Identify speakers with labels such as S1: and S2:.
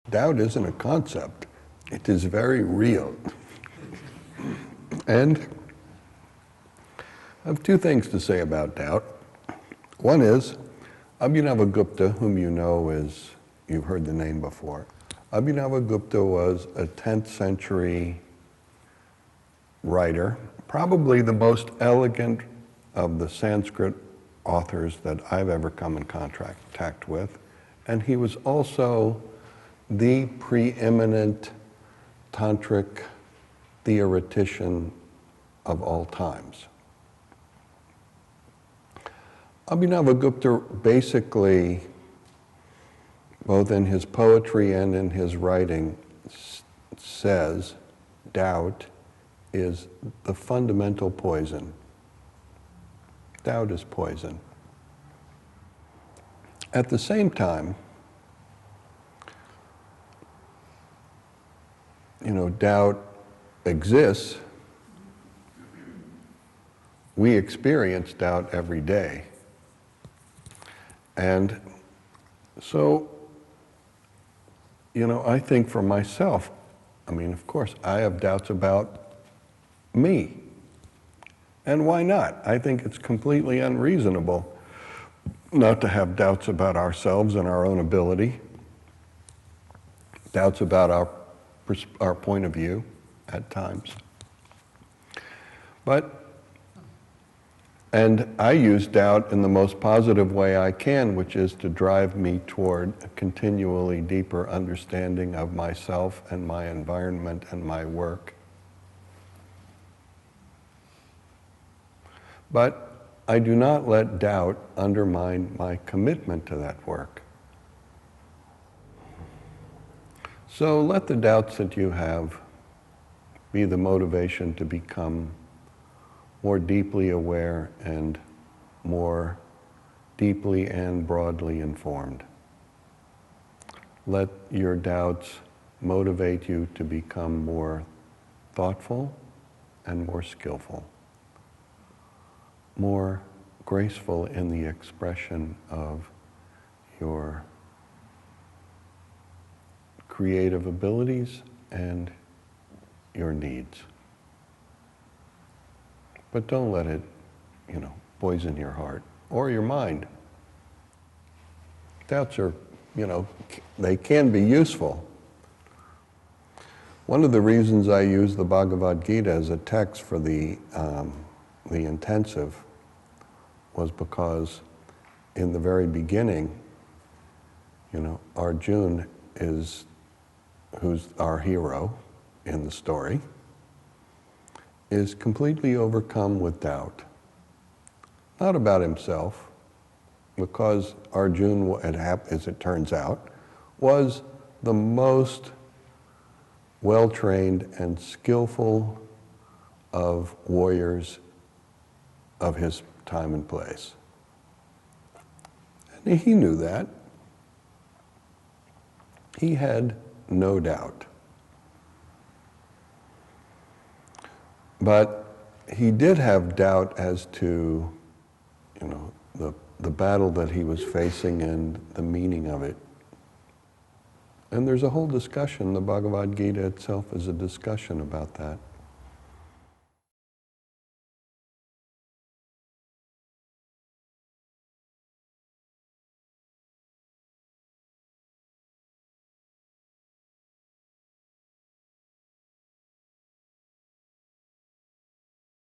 S1: Doubt isn't a concept. It is very real. And I have two things to say about doubt. One is, Abhinavagupta, whom you know is, you've heard the name before. Abhinavagupta was a 10th century writer, probably the most elegant of the Sanskrit authors that I've ever come in contact with. And he was also the preeminent tantric theoretician of all times. Abhinavagupta basically, both in his poetry and in his writing, says doubt is the fundamental poison. Doubt is poison. At the same time, doubt exists. We experience doubt every day. And so, I think for myself, of course, I have doubts about me. And why not? I think it's completely unreasonable not to have doubts about ourselves and our own ability, doubts about our point of view at times. And I use doubt in the most positive way I can, which is to drive me toward a continually deeper understanding of myself and my environment and my work. But I do not let doubt undermine my commitment to that work. So let the doubts that you have be the motivation to become more deeply aware and more deeply and broadly informed. Let your doubts motivate you to become more thoughtful and more skillful, more graceful in the expression of your creative abilities and your needs. But don't let it, poison your heart or your mind. Doubts are, they can be useful. One of the reasons I use the Bhagavad Gita as a text for the intensive was because in the very beginning, Arjuna who's our hero in the story, is completely overcome with doubt. Not about himself, because Arjuna, as it turns out, was the most well-trained and skillful of warriors of his time and place. And he knew that. He had no doubt. But he did have doubt as to, the battle that he was facing and the meaning of it. And there's a whole discussion. The Bhagavad Gita itself is a discussion about that.